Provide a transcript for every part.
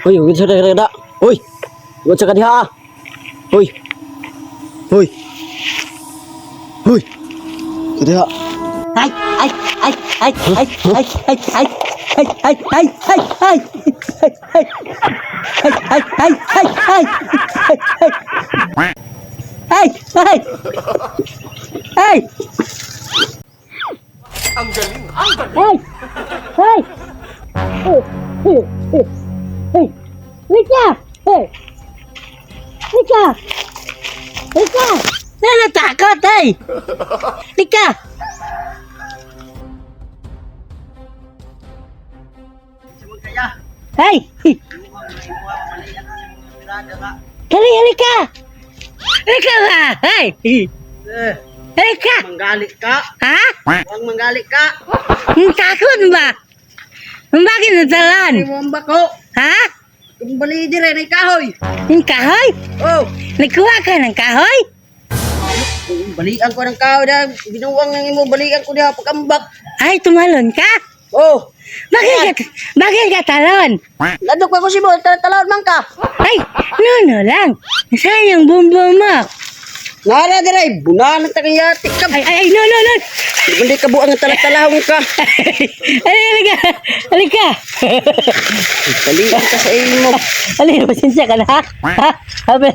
Uy, huwag sa kada. Uy, huwag sa kadiha. Uy. Uy. Uy. Kadiha. Ay, ay, ay, ay, ay, ay, ay, ay, ay, ay, ay, ay, ay, ay, ay, ay, ay, ay, ay. Ang galing, ang galing. Hey! Hey! Hey! Hey! Hey! Lika! Hey! Lika! Lika! Nanatakot, hey! Lika! Hey! Kali, halika! Halika nga! Hey! Halika! Manggali ka. Ha? Huwag manggali ka. Takot ba? Bakit natalan? Mo ang bako. Ha? Kung bali dire na kahoy. Yung kahoy? Oh, Nagkuha ka ng kahoy? balian ko ng kahoy da. Binuwang nang imo balian ko diha pagambak. Ay, tumalon ka? Oh, Bakit ka talon? ladok pa ko si mo talon man ka. Ay, no lang. Saan yung bumbong mo? Nara dire, bunan ta kayati ka. Ay, no. Hindi ka buang talag-talahong ka. Halika. Balian ka sa imo. Halika, pasensya ka na, ha? Ha? Abe.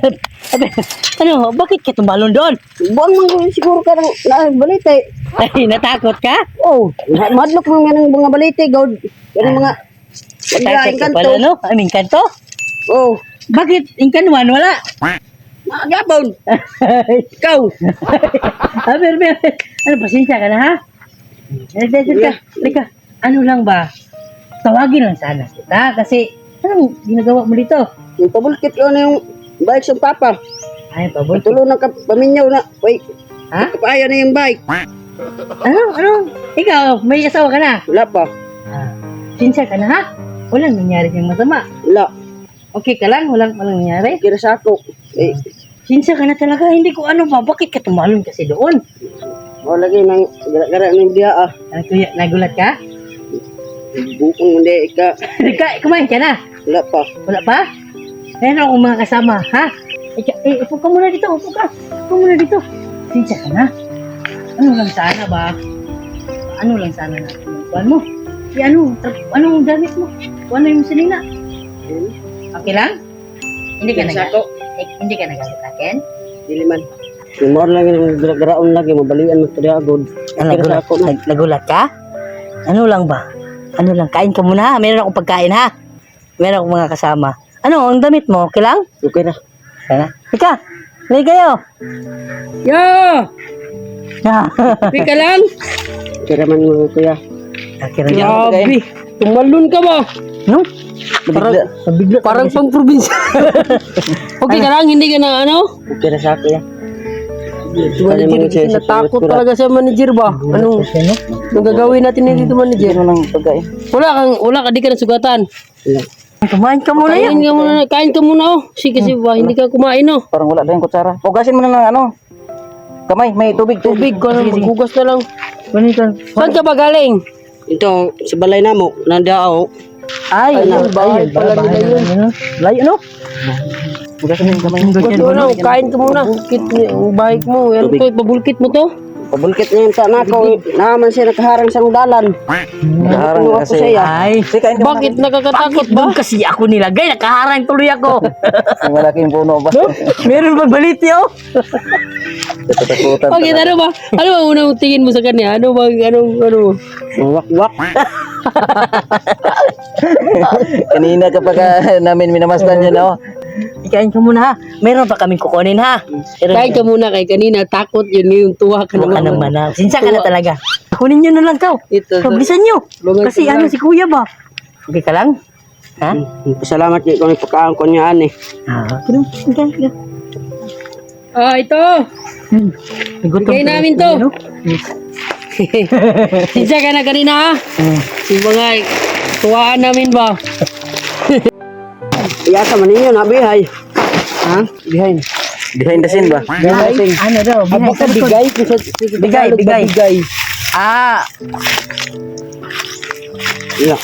Ano, bakit ka tumalon doon? Buang man siguro ka ng balite. Ay, natakot ka? Oh, madlok mo nga ng mga balite, god. Yan ang mga Natakot ka pala, no? I mean, kanto? Oh, Bakit? Inkanuan, wala. magabon. Ikaw. Abe. Ano, pasensya ka na, ha? Halika. Ano lang ba? Tawagin lang sana kita kasi anong ginagawa mo dito? Yung pabulkit yun yung bike sa papa. Ay, pabot. Tulo na paminyaw na. Wait, Ha? kapaya na yung bike. Ano? Ikaw, may asawa ka na? Wala pa. Pasensya ka na, ha? Walang nangyari kang masama. Wala. Okay ka lang? Walang nangyari? Kira sa ako. Eh, Pasensya ka na talaga. Hindi ko ano ba? Bakit ka tumalon kasi doon? wala lagi nang gara-gara ng biya ah. Ano, kuya, nagulat ka? Bukong hindi ka. Kumain ka na? Wala pa. Wala pa? Meron akong mga kasama, ha? Upo ka muna dito, upo dito. Pasensya ka na. Ano lang sana ba? Ano lang sana natin yung kuwan mo? Anong gamit mo? Ano yung sinina? Okay lang? Hindi ka hindi ka nagalit akin? Dili man. Yung mga lagi nang gara-garaon lagi. Mabalian mo ito diya agod. Nagulat ka? Ano lang ba? Ano lang, kain ka muna ha? Meron akong pagkain ha? Meron akong mga kasama. Ano, ang damit mo? Okay lang? Okay na. Sana. Ika, lay kayo. Yo! Ya. Pika lang. Kira man mo kuya. Grabe. Tumalun ka ba? No? Parang pang probinsya. Okay ka lang, hindi ka na ano? Okay na sa ako ya. Natakot talaga sa manager ba? Anong gagawin natin dito manager? Wala ka, di ka nasugatan. Kumain ka muna yan. Kain ka muna oh. Kasi ba, hindi ka kumain oh. Parang wala tayong kutsara. Hugasin mo na ng ano. Kamay, may tubig. Tubig ko na, maghugas na lang. Saan ka ba galing? Ito, sa balay na mo, nanda ako. Ay, bahay pala nila yun. Layo, no? Hugasin mo yung kamay. Kain ka muna. Bulkit yung bike mo. Yan to, pabulkit mo to. Pabulkit na yung tanakaw. Naman siya nakaharang sa dalan. Nakaharang Ano kasi. siya? Ay, Bakit nakakatakot ba? doon kasi ako nilagay? Nakaharang tuloy ako. Ang malaking puno ba? Meron ba baliti, oh? Tatakutan. Bakit ano ba? Ano ba unang tingin mo sa kanya? Ano? Wak-wak. Kanina kapag namin minamasdan yun, no? Ikain ka muna, ha? Meron pa kaming kukunin, ha? Kain ka muna kay kanina. Takot yun yung tuwa ka Tuwa ka naman. naman, ha? Sinsya ka na talaga. Kunin nyo na lang, kaw. Ito. Pabilisan nyo. Lumay Kasi ka ano, lang. si kuya ba? Okay ka lang? Ha? Salamat niyo kung ipakaon ko niyaan eh. Okay. Ito. Bigay namin to. Sinsya ka na kanina ha. Yung mga Tuwaan namin ba? Iyasa man ninyo na bihay. Ha? Bihay. Behind the scene ba? Bihay. Ano daw? Bihay sa bigay. Bigay. Ah, Yeah.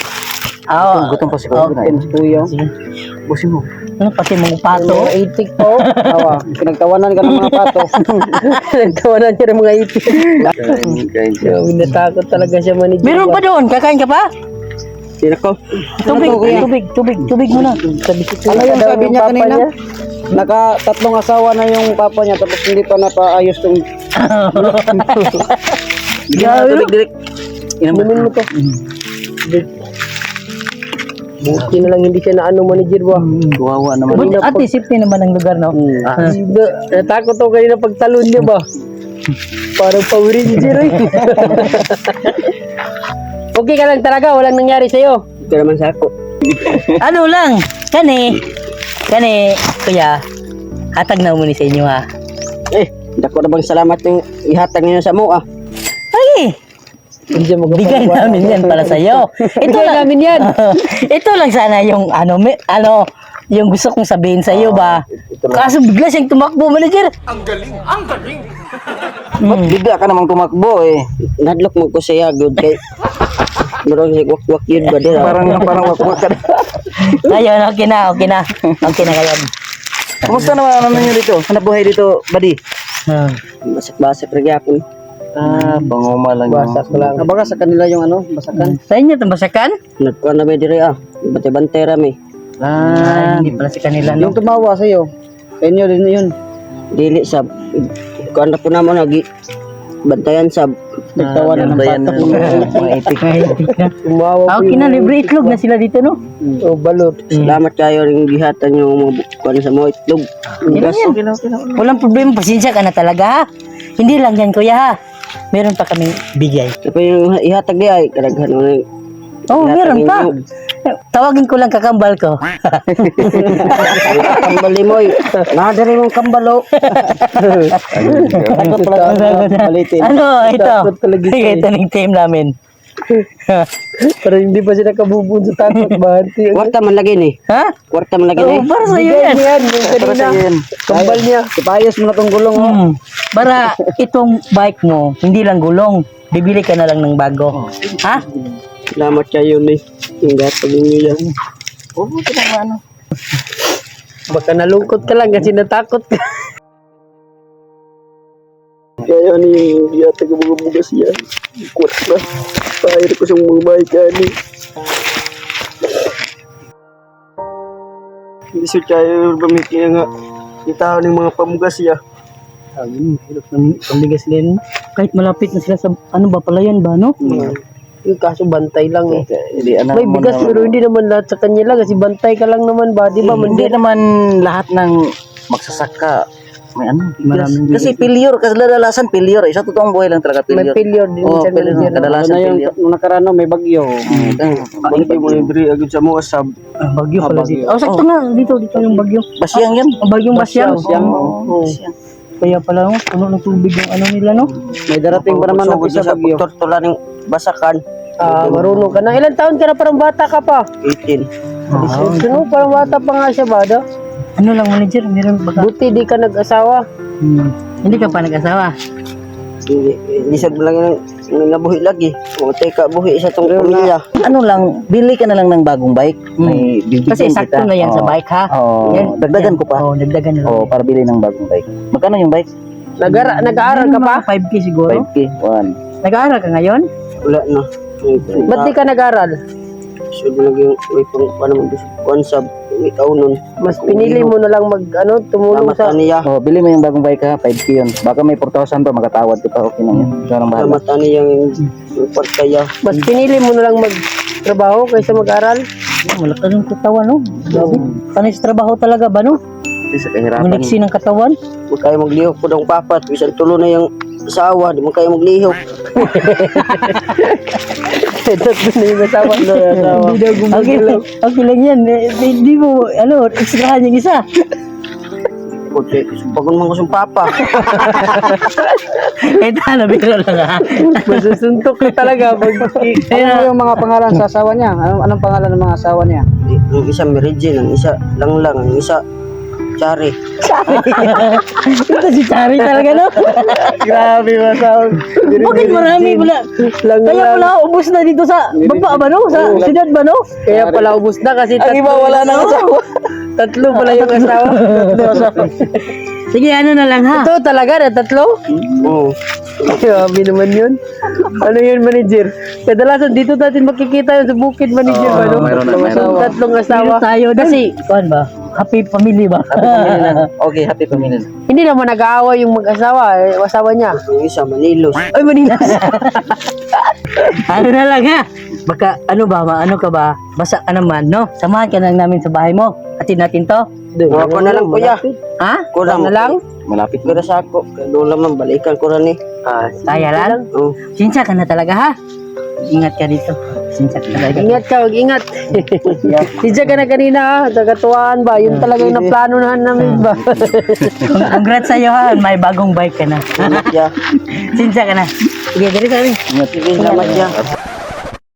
oo. Gutom pa si Kuya. Busin mo. Ano pati mga pato? Itik po. Awa. Pinagtawanan ka ng mga pato. Nagtawanan siya ng mga itik. Kain siya. Natakot talaga siya manager. Meron pa doon. Kakain ka pa? Sino ko? Tubig muna. Ano yung sabi niya kanina? Naka-3 asawa na yung papa niya tapos hindi pa napaayos tong Bigyan mo na tubig direct. Inumin mo to. Buti na lang hindi siya na ano manager ba. Kawawa naman. Buti at safety naman ang lugar no. Natakot ako kanina pagtalon niya ba. Parang pawiri si Jiroy. Okay ka lang talaga, walang nangyari sa'yo. ito naman sa ako. Ano lang, kani, kuya, hatag na muna sa inyo ha. Dako na bang salamat yung ihatag niyo sa mo Ay, bigay namin yan para sa'yo. Ito lang namin yan. Ito lang sana yung yung gusto kong sabihin sa iyo ba. Kaso bigla siyang tumakbo, manager. Ba't bigla ka namang tumakbo eh? Nadlok mo ko siya good kay Murag wak-wak yun ba din? Parang wakwak ka. Ayun, okay na kayo. Kumusta naman ano nyo dito? Hanap buhay dito, buddy? Basak-basak rin ako. Panguma lang yun. Basak lang. Baga sa kanila yung basakan. Sa inyo itong basakan? Nagkuhan na may dire Bante-bante rami. Hindi pala sa kanila, no? Yung tumawa sa'yo. Sa inyo din yun. Dili sab. Kuhan na po naman bantayan sab. Nagtawa na ng pato. Mga itik. Tumawa okay na, libre itlog na sila dito, no? Balot. Salamat kayo rin gihatan yung mga kuhan sa mga itlog. Walang problema, pasensya ka na talaga, ha? Hindi lang yan, kuya, ha? Meron pa kaming bigay. Tapos yung ihatag di ay kadaghan mo na. Meron pa. Tawagin ko lang kakambal ko. Kambal limoy. Nadari mong kambalo. Takot pala palitin. Ano, ito. Ito ng team namin. Pero hindi pa sila kabubun sa takot ba? Kwarta man lagi ni. Ha? Kwarta man lagi ni. Para sa iyo yan. Para sa yun. Kambal niya. Ipayos mo na tong gulong mo. Para itong bike mo, hindi lang gulong. Bibili ka na lang ng bago. Ha? Salamat kayo ni. Yung gatag niyo yan. Baka nalungkot ka lang kasi natakot ka. Kaya ni ihatag ang mga bugas yan. Kuwat na. Pahir ko sa mga bahay ka ni. Hindi siya kayo bamikin nga. Itao ng mga pamugas ya. Ayun, hirap ng pambigas din. Kahit malapit na sila sa, ano ba, palayan ba, no? Yung kaso bantay lang eh. May bigas pero hindi naman lahat sa kanya lang kasi bantay ka lang naman ba, di ba? Hindi naman lahat ng magsasaka. May Maraming kasi failure, kadalasan failure. Sa totoong buhay lang talaga May failure. failure din Oo, sa failure. manager. Kadalasan failure. Nung nakarano may bagyo. Bagyo mo yung diri agad sa mga sab. Bagyo pala bagyo. dito. Oh, sakto na. Dito yung bagyo. Basyang yan. Ang bagyong Basyang. Basyang. Oo. Kaya pala, puno ng tubig yung ano nila, no? May darating pa naman na sa bagyo. Tortola ng basakan. Marunong ka na. Ilang taon ka na, parang bata ka pa? 18. Sino, parang bata pa nga siya ba, do? Ano lang, manager? Meron ba ka? Buti di ka nag-asawa. Hindi ka pa nag-asawa. Hindi siya lang yung nabuhi lagi. O teka, buhi sa tong pamilya. Ano lang, bili ka na lang ng bagong bike. May bibigyan Kasi sakto kita. na yan sa bike, ha? Oo. Yan, Dagdagan ko pa. Oo, dagdagan na lang. Oo, para bili ng bagong bike. Magkano yung bike? Nag-aaral ka pa? 5K siguro. 5K. One. Nag-aaral ka ngayon? Wala na. Ba't di ka nag-aaral? So, lagi yung may paano mo gusto konsab. May kaunon. Mas pinili mo na lang tumulong sa... niya. Oh, bili mo yung bagong bike ha, 5K yun. Baka may 4,000 pa, makatawad ka pa, okay lang yan. Ikaw nang bahala. Mata niya yung partaya. Mas pinili mo na lang magtrabaho kaysa mag-aral? Malaki ng katawan, no? Grabe. Panis trabaho talaga ba, no? Kasi sa kahirapan. Maniksi ng katawan? Huwag kayo maglihok po ng papat. Bisan tulo na yung asawa. Di mo kayo maglihok. Tatlo na yung asawa. Hindi daw gumagalaw. Okay lang yan. Hindi mo, extrahan yung isa. po. Pagod mo ko papa. Ito, nabiro lang ha. Masusuntok ka talaga. Ano yung mga pangalan sa asawa niya? Anong pangalan ng mga asawa niya? Ang isa Mary Jane, ang isa lang, ang isa Chari. Ito si Chari talaga, no? Grabe masaw. Bakit marami pala? Kaya pala, ubus na dito sa baba ba, no? Sa siyudad ba, no? Kaya pala ubus na kasi Ang iba wala na asawa. Tatlo pala yung asawa. Sige, ano na lang ha? Ito talaga na tatlo? Oo. Grabe naman yun. Ano yun, manager? Kadalasan dito natin makikita yun sa bukid, manager ba, no? mayroon na, mayroon. Tatlong asawa. Tayo kasi, kuan ba? Happy family ba? Okay, happy family. Hindi naman nag-aaway yung mag-asawa, asawa niya. Ang isa Manilos. Ay, Manila. Ano na lang ha? Baka, ano ba, ano ka ba? Basta ka naman, no? Samahan ka lang namin sa bahay mo. Atid natin to. Mga ko na lang kuya. Ha? Kurang na lang? Malapit Kira sa ako. Kaya doon naman balikan ko rin eh. Kaya lang? Oo. Sinsya ka na talaga ha? Ingat ka dito. Sinsya ka talaga. Ingat ka, mag-ingat. Sidya ka na kanina, ha? Tagatuwaan ba? Yun talaga yung naplano namin ba? Congrats sa'yo ha. May bagong bike ka na. Ingat ya. Sinsya ka na. Sige, dali ka rin. Sige, salamat ya.